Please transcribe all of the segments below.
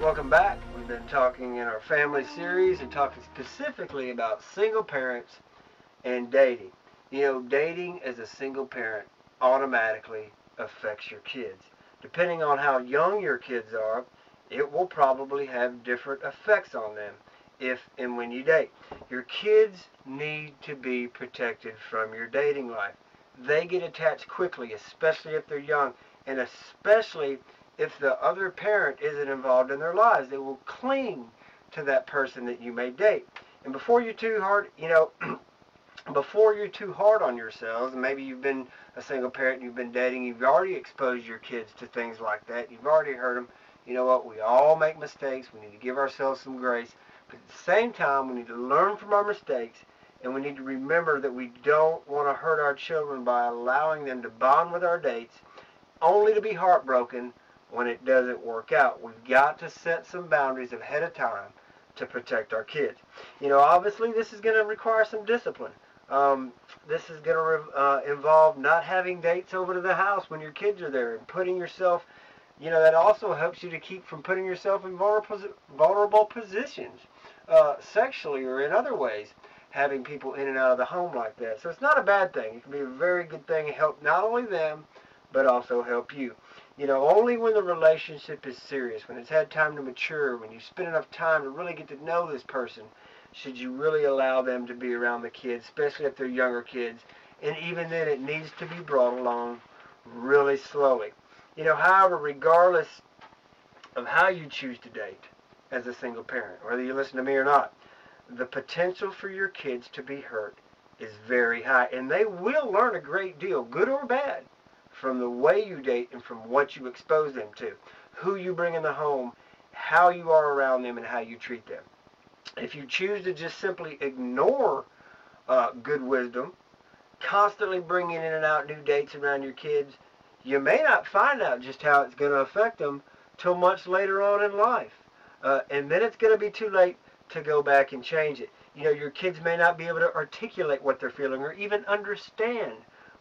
Welcome back. We've been talking in our family series and talking specifically about single parents and dating. You know, dating as a single parent automatically affects your kids. Depending on how young your kids are, it will probably have different effects on them if and when you date. Your kids need to be protected from your dating life. They get attached quickly, especially if they're young, and especially if the other parent isn't involved in their lives. They will cling to that person that you may date. And before you're too hard, before you're too hard on yourselves, maybe you've been a single parent, you've been dating, you've already exposed your kids to things like that, you've already hurt them. You know what? We all make mistakes. We need to give ourselves some grace. But at the same time, we need to learn from our mistakes, and we need to remember that we don't want to hurt our children by allowing them to bond with our dates only to be heartbroken when it doesn't work out. We've got to set some boundaries ahead of time to protect our kids. You know, obviously this is going to require some discipline. This is going to involve not having dates over to the house when your kids are there and putting yourself, that also helps you to keep from putting yourself in vulnerable positions, sexually or in other ways, having people in and out of the home like that. So it's not a bad thing. It can be a very good thing and help not only them, but also help you. Only when the relationship is serious, when it's had time to mature, when you spend enough time to really get to know this person, should you really allow them to be around the kids, especially if they're younger kids. And even then, it needs to be brought along really slowly. However, regardless of how you choose to date as a single parent, whether you listen to me or not, the potential for your kids to be hurt is very high. And they will learn a great deal, good or bad, from the way you date and from what you expose them to, who you bring in the home, how you are around them, and how you treat them. If you choose to just simply ignore good wisdom, constantly bringing in and out new dates around your kids, you may not find out just how it's going to affect them till much later on in life. And then it's going to be too late to go back and change it. Your kids may not be able to articulate what they're feeling or even understand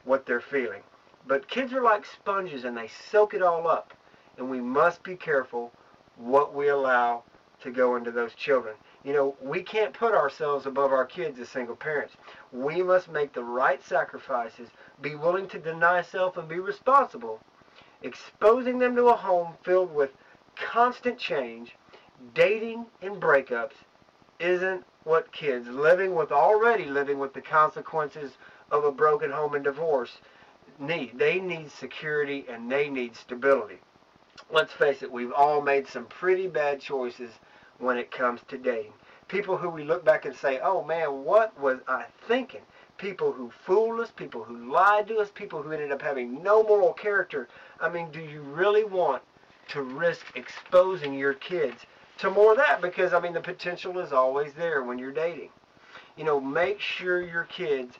what they're feeling. But kids are like sponges, and they soak it all up. And we must be careful what we allow to go into those children. We can't put ourselves above our kids as single parents. We must make the right sacrifices, be willing to deny self, and be responsible. Exposing them to a home filled with constant change, dating, and breakups isn't what kids already living with the consequences of a broken home and divorce need. They need security and they need stability. Let's face it, we've all made some pretty bad choices when it comes to dating. People who we look back and say, oh man, what was I thinking? People who fooled us, people who lied to us, people who ended up having no moral character. I mean, do you really want to risk exposing your kids to more of that? Because, the potential is always there when you're dating. Make sure your kids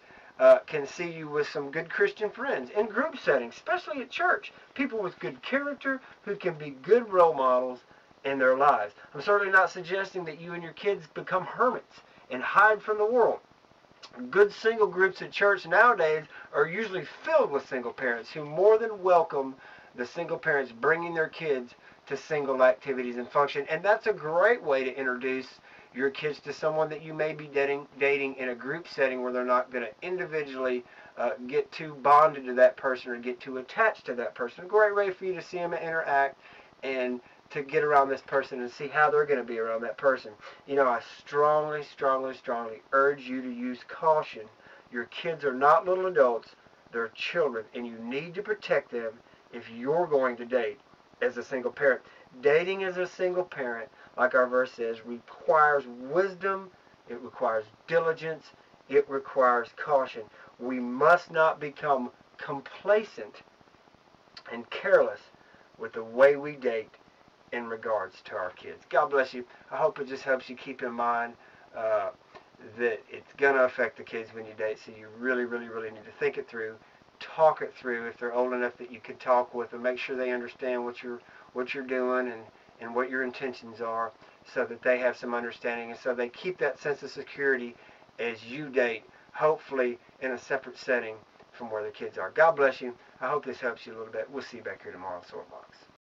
can see you with some good Christian friends in group settings, especially at church. People with good character who can be good role models in their lives. I'm certainly not suggesting that you and your kids become hermits and hide from the world. Good single groups at church nowadays are usually filled with single parents who more than welcome the single parents bringing their kids to single activities and function. And that's a great way to introduce your kids to someone that you may be dating in a group setting where they're not going to individually get too bonded to that person or get too attached to that person. A great way for you to see them interact and to get around this person and see how they're going to be around that person. I strongly, strongly, strongly urge you to use caution. Your kids are not little adults. They're children, and you need to protect them if you're going to date as a single parent. Dating as a single parent, like our verse says, requires wisdom, it requires diligence, it requires caution. We must not become complacent and careless with the way we date in regards to our kids. God bless you. I hope it just helps you keep in mind that it's going to affect the kids when you date, so you really, really, really need to think it through, talk it through if they're old enough that you can talk with them, make sure they understand what you're doing and what your intentions are, so that they have some understanding and so they keep that sense of security as you date, hopefully in a separate setting from where the kids are. God bless you. I hope this helps you a little bit. We'll see you back here tomorrow on Swordbox.